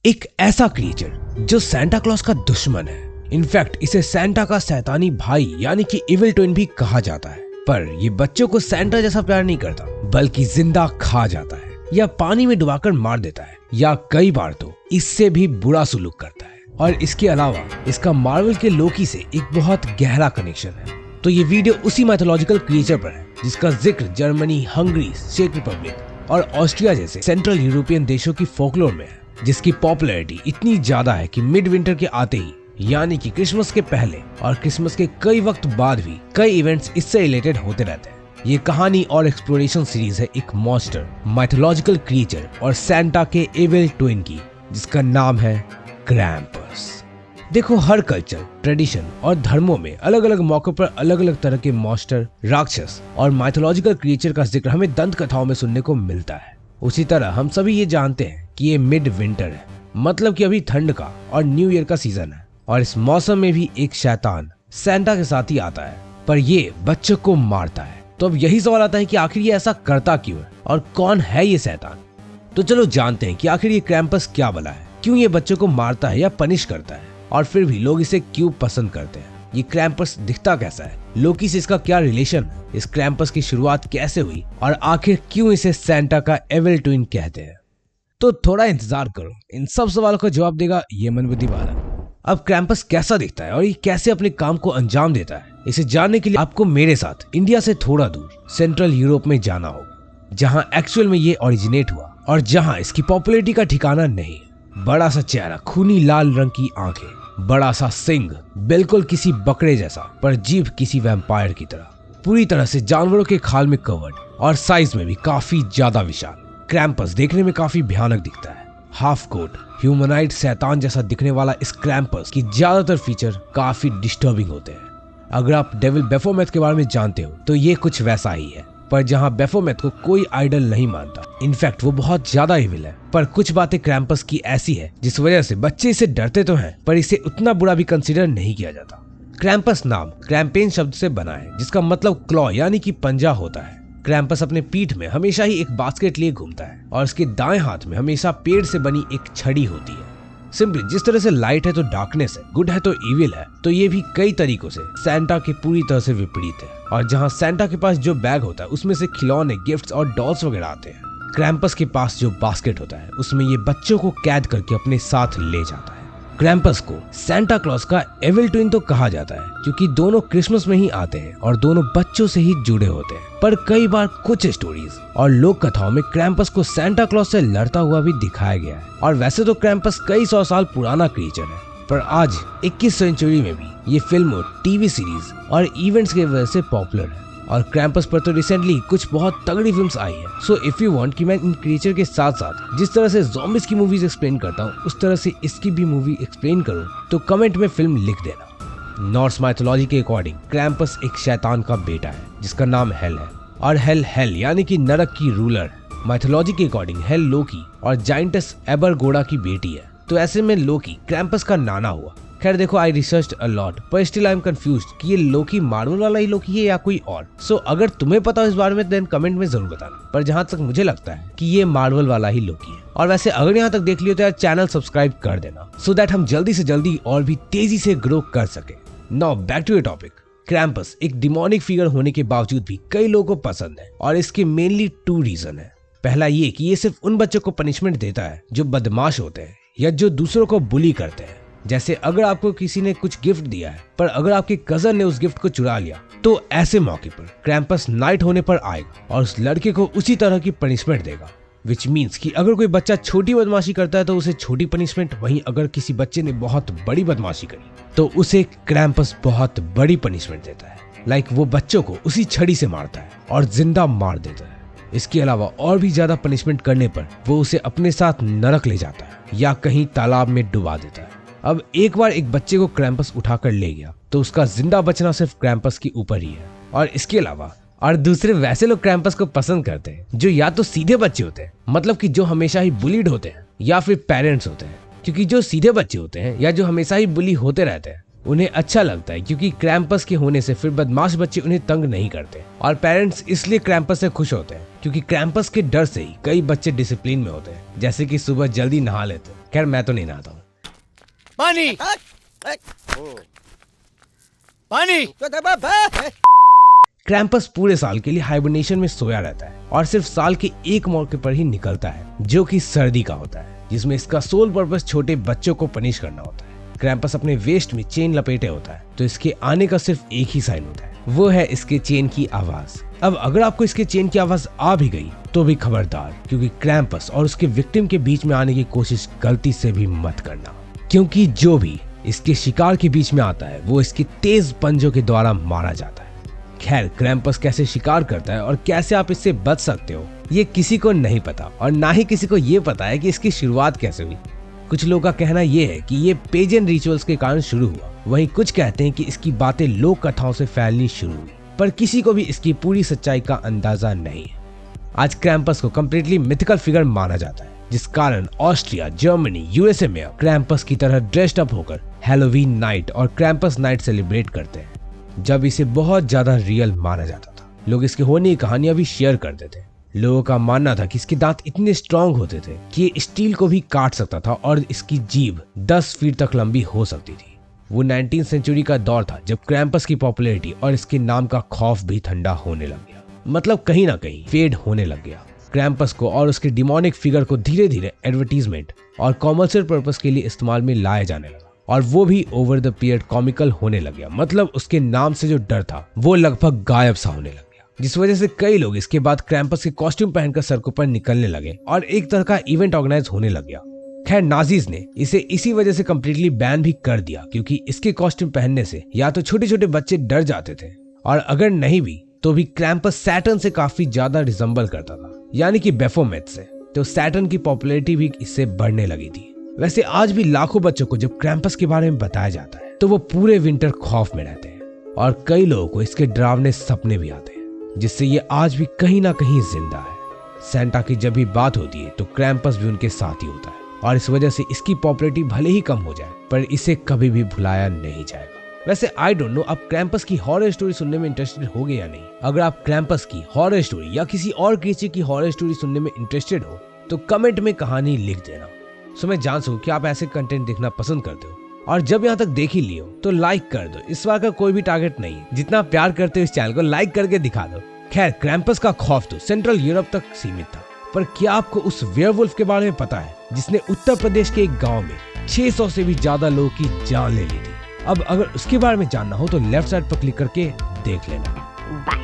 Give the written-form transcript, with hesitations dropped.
एक ऐसा क्रिएचर जो सेंटा क्लॉज का दुश्मन है। इनफैक्ट इसे सेंटा का शैतानी भाई यानी कि इविल ट्विन भी कहा जाता है। पर ये बच्चों को सेंटा जैसा प्यार नहीं करता, बल्कि जिंदा खा जाता है या पानी में डुबाकर मार देता है, या कई बार तो इससे भी बुरा सुलूक करता है। और इसके अलावा इसका मार्वल के लोकी से एक बहुत गहरा कनेक्शन है। तो ये वीडियो उसी माइथोलॉजिकल क्रिएचर पर है जिसका जिक्र जर्मनी, हंगरी, चेक रिपब्लिक और ऑस्ट्रिया जैसे सेंट्रल यूरोपियन देशों की फोकलोर में है, जिसकी पॉपुलैरिटी इतनी ज्यादा है कि मिड विंटर के आते ही यानी कि क्रिसमस के पहले और क्रिसमस के कई वक्त बाद भी कई इवेंट्स इससे रिलेटेड होते रहते हैं। ये कहानी और एक्सप्लोरेशन सीरीज है एक मॉन्स्टर, माइथोलॉजिकल क्रिएचर और सेंटा के इविल ट्विन की, जिसका नाम है क्रैम्पस। देखो, हर कल्चर, ट्रेडिशन और धर्मों में अलग अलग मौकों पर अलग अलग तरह के मॉन्स्टर, राक्षस और माइथोलॉजिकल क्रिएचर का जिक्र हमें दंत कथाओं में सुनने को मिलता है। उसी तरह हम सभी ये जानते हैं कि ये मिड विंटर है, मतलब कि अभी ठंड का और न्यू ईयर का सीजन है, और इस मौसम में भी एक शैतान सेंटा के साथ ही आता है, पर ये बच्चों को मारता है। तो अब यही सवाल आता है कि आखिर ये ऐसा करता क्यों है और कौन है ये शैतान। तो चलो जानते हैं कि आखिर ये क्रैम्पस क्या बला है, क्यों ये बच्चों को मारता है या पनिश करता है, और फिर भी लोग इसे क्यों पसंद करते हैं। ये क्रैम्पस दिखता कैसा है, लोकी से इसका क्या रिलेशन है, इस क्रैम्पस की शुरुआत कैसे हुई, और आखिर क्यों इसे सेंटा का इविल ट्विन कहते हैं। तो थोड़ा इंतजार करो, इन सब सवालों का जवाब देगा ये मनबुद्धि बालक। अब क्रैम्पस कैसा दिखता है और ये कैसे अपने काम को अंजाम देता है, इसे जानने के लिए आपको मेरे साथ इंडिया से थोड़ा दूर सेंट्रल यूरोप में जाना होगा, जहां एक्चुअल में ये ओरिजिनेट हुआ और जहां इसकी पॉपुलैरिटी का ठिकाना नहीं। बड़ा सा चेहरा, खूनी लाल रंग की आंखें, बड़ा सा सिंग बिल्कुल किसी बकरे जैसा, पर जीभ किसी वैम्पायर की तरह, पूरी तरह से जानवरों के खाल में कवर्ड और साइज में भी काफी ज्यादा विशाल। क्रैम्पस देखने में काफी भयानक दिखता है। हाफ कोट, ह्यूमनाइड शैतान जैसा दिखने वाला इस क्रैम्पस की ज्यादातर फीचर काफी डिस्टर्बिंग होते हैं। अगर आप डेविल बेफोमेथ के बारे में जानते हो तो ये कुछ वैसा ही है, पर जहां बेफोमेथ को कोई आइडल नहीं मानता, इनफैक्ट वो बहुत ज्यादा इविल है। पर कुछ बातें क्रैम्पस की ऐसी है जिस वजह से बच्चे इसे डरते तो हैं, पर इसे उतना बुरा भी कंसीडर नहीं किया जाता। क्रैम्पस नाम क्रैम्पेन शब्द से बना है, जिसका मतलब क्लॉ यानी कि पंजा होता है। क्रैम्पस अपने पीठ में हमेशा ही एक बास्केट लिए घूमता है और उसके दाएं हाथ में हमेशा पेड़ से बनी एक छड़ी होती है। सिंपली जिस तरह से लाइट है तो डार्कनेस है, गुड है तो इविल है, तो ये भी कई तरीकों से सेंटा के पूरी तरह से विपरीत है। और जहां सेंटा के पास जो बैग होता है उसमें से खिलौने, गिफ्ट्स और डॉल्स वगैरह आते हैं, क्रैम्पस के पास जो बास्केट होता है उसमें ये बच्चों को कैद करके अपने साथ ले जाता है। क्रैम्पस को सेंटा क्लॉज का इविल ट्विन तो कहा जाता है, क्योंकि दोनों क्रिसमस में ही आते हैं और दोनों बच्चों से ही जुड़े होते हैं। पर कई बार कुछ स्टोरीज और लोक कथाओं में क्रैम्पस को सेंटा क्लॉज से लड़ता हुआ भी दिखाया गया है। और वैसे तो क्रैम्पस कई सौ साल पुराना क्रिएचर है, पर आज 21वीं सेंचुरी में भी ये फिल्मों, टीवी सीरीज और इवेंट्स की वजह से पॉपुलर है। और क्रैम्पस पर तो रिसेंटली कुछ बहुत तगड़ी फिल्म्स आई है। सो इफ यू वांट कि मैं इन क्रिएचर के साथ साथ जिस तरह से ज़ॉम्बीज की मूवीज एक्सप्लेन करता हूँ उस तरह से इसकी भी मूवी एक्सप्लेन करूँ, तो कमेंट में फिल्म लिख देना। नॉर्स माइथोलॉजी के अकॉर्डिंग क्रैम्पस एक शैतान का बेटा है जिसका नाम हेल है, और हेल यानी कि नरक की रूलर है। माइथोलॉजी के अकॉर्डिंग हेल लोकी और जाइंटस एबरगोडा की बेटी है, तो ऐसे में लोकी क्रैम्पस का नाना हुआ। खैर देखो, आई रिसर्च्ड अ लॉट, पर स्टिल आई एम कंफ्यूज्ड कि ये लोकी मार्वल वाला ही लोकी है या कोई और। सो अगर तुम्हें पता हो इस बारे में देन कमेंट में जरूर बताना, पर जहां तक मुझे लगता है कि ये मार्वल वाला ही लोकी है। और वैसे अगर यहाँ तक देख लियो तो यार चैनल सब्सक्राइब कर देना, सो दैट हम जल्दी से जल्दी और भी तेजी से ग्रो कर सके। Now back to your topic. Krampus एक डिमोनिक फिगर होने के बावजूद भी कई लोगों को पसंद है, और इसके मेनली 2 रीजन है। पहला ये कि ये सिर्फ उन बच्चों को पनिशमेंट देता है जो बदमाश होते हैं या जो दूसरों को बुली करते हैं। जैसे अगर आपको किसी ने कुछ गिफ्ट दिया है, पर अगर आपके कजन ने उस गिफ्ट को चुरा लिया, तो ऐसे मौके पर क्रैम्पस नाइट होने पर आएगा और उस लड़के को उसी तरह की पनिशमेंट देगा। विच मीन्स कि अगर कोई बच्चा छोटी बदमाशी करता है तो उसे छोटी पनिशमेंट, वहीं अगर किसी बच्चे ने बहुत बड़ी बदमाशी करी तो उसे क्रैम्पस बहुत बड़ी पनिशमेंट देता है। लाइक वो बच्चों को उसी छड़ी से मारता है और जिंदा मार देता है। इसके अलावा और भी ज्यादा पनिशमेंट करने पर वो उसे अपने साथ नरक ले जाता है या कहीं तालाब में डुबा देता है। अब एक बार एक बच्चे को क्रैम्पस उठाकर ले गया तो उसका जिंदा बचना सिर्फ क्रैम्पस के ऊपर ही है। और इसके अलावा और दूसरे वैसे लोग क्रैम्पस को पसंद करते हैं जो या तो सीधे बच्चे होते हैं, मतलब कि जो हमेशा ही बुलीड होते हैं, या फिर पेरेंट्स होते हैं। क्योंकि जो सीधे बच्चे होते हैं या जो हमेशा ही बुली होते रहते हैं उन्हें अच्छा लगता है, क्योंकि क्रैम्पस के होने से फिर बदमाश बच्चे उन्हें तंग नहीं करते। और पेरेंट्स इसलिए क्रैम्पस से खुश होते हैं क्योंकि क्रैम्पस के डर से ही कई बच्चे डिसिप्लिन में होते हैं, जैसे कि सुबह जल्दी नहा लेते हैं खैर मैं तो नहीं नहाता हूँ। पानी पानी। क्रैम्पस पूरे साल के लिए हाइबरनेशन में सोया रहता है और सिर्फ साल के एक मौके पर ही निकलता है, जो कि सर्दी का होता है, जिसमें इसका सोल पर्पस छोटे बच्चों को पनिश करना होता है। क्रैम्पस अपने वेस्ट में चेन लपेटे होता है, तो इसके आने का सिर्फ एक ही साइन होता है, वो है इसके चेन की आवाज। अब अगर आपको इसके चेन की आवाज आ भी गई तो भी खबरदार, क्योंकि क्रैम्पस और उसके विक्टिम के बीच में आने की कोशिश गलती से भी मत करना, क्योंकि जो भी इसके शिकार के बीच में आता है वो इसके तेज पंजों के द्वारा मारा जाता है। खैर, क्रैम्पस कैसे शिकार करता है और कैसे आप इससे बच सकते हो, ये किसी को नहीं पता, और ना ही किसी को ये पता है कि इसकी शुरुआत कैसे हुई। कुछ लोगों का कहना ये है कि ये पेजेंट रिचुअल्स के कारण शुरू हुआ, वहीं कुछ कहते हैं कि इसकी बातें लोक कथाओं से फैलनी शुरू हुई, पर किसी को भी इसकी पूरी सच्चाई का अंदाजा नहीं है। आज क्रैम्पस को कम्प्लीटली मिथिकल फिगर माना जाता है, जिस कारण ऑस्ट्रिया, जर्मनी, यूएसए में क्रैम्पस की तरह ड्रेस्ड अप होकर हैलोवीन नाइट और क्रैम्पस नाइट सेलिब्रेट करते हैं, जब इसे बहुत ज्यादा रियल माना जाता था। लोग इसके होने की कहानियां भी शेयर करते थे। लोगों का मानना था कि इसके दांत इतने स्ट्रॉन्ग होते थे कि ये स्टील को भी काट सकता था और इसकी जीभ 10 फीट तक लंबी हो सकती थी। वो 19वीं सेंचुरी का दौर था जब क्रैम्पस की पॉपुलैरिटी और इसके नाम का खौफ भी ठंडा होने लग गया, मतलब कहीं ना कहीं फेड होने लग गया। क्रैम्पस को और उसके डिमोनिक फिगर को धीरे धीरे एडवर्टीजमेंट और कॉमर्शियल पर्पस के लिए इस्तेमाल में लाया जाने लगा, और वो भी ओवर द पीरियड कॉमिकल होने लग गया, मतलब उसके नाम से जो डर था वो लगभग गायब सा होने लग गया, जिस वजह से कई लोग इसके बाद क्रैम्पस के कॉस्ट्यूम पहनकर सड़कों पर निकलने लगे और एक तरह का इवेंट ऑर्गेनाइज होने लग गया। खैर, नाजीज ने इसे इसी वजह से कम्प्लीटली बैन भी कर दिया, क्योंकि इसके कॉस्ट्यूम पहनने से या तो छोटे छोटे बच्चे डर जाते थे, और अगर नहीं भी तो भी क्रैम्पस सैटर्न से काफी ज्यादा रिजेंबल करता था, यानी कि बेफोमेट से, तो सैटर्न की पॉपुलैरिटी भी इससे बढ़ने लगी थी। वैसे आज भी लाखों बच्चों को जब क्रैम्पस के बारे में बताया जाता है तो वो पूरे विंटर खौफ में रहते हैं, और कई लोगों को इसके डरावने सपने भी आते हैं, जिससे ये आज भी कहीं ना कहीं जिंदा है। सेंटा की जब भी बात होती है तो क्रैम्पस भी उनके साथ ही होता है, और इस वजह से इसकी पॉपुलैरिटी भले ही कम हो जाए पर इसे कभी भी भुलाया नहीं जाएगा। वैसे आई डोंट नो आप क्रैम्पस की हॉरर स्टोरी सुनने में इंटरेस्टेड होगे या नहीं। अगर आप क्रैम्पस की हॉरर स्टोरी या किसी और क्रीचर की हॉरर स्टोरी सुनने में इंटरेस्टेड हो तो कमेंट में कहानी लिख देना, सो मैं जान सकूं कि आप ऐसे कंटेंट देखना पसंद करते हो। और जब यहाँ तक देख ही लियो तो लाइक कर दो, इस बार का कोई भी टारगेट नहीं है, जितना प्यार करते हो इस चैनल को लाइक करके दिखा दो। खैर, क्रैम्पस का खौफ तो सेंट्रल यूरोप तक सीमित था, पर क्या आपको उस वेयरवुल्फ के बारे में पता है जिसने उत्तर प्रदेश के एक गांव में 600 से भी ज्यादा लोगों की जान ले ली थी? अब अगर उसके बारे में जानना हो तो लेफ्ट साइड पर क्लिक करके देख लेना।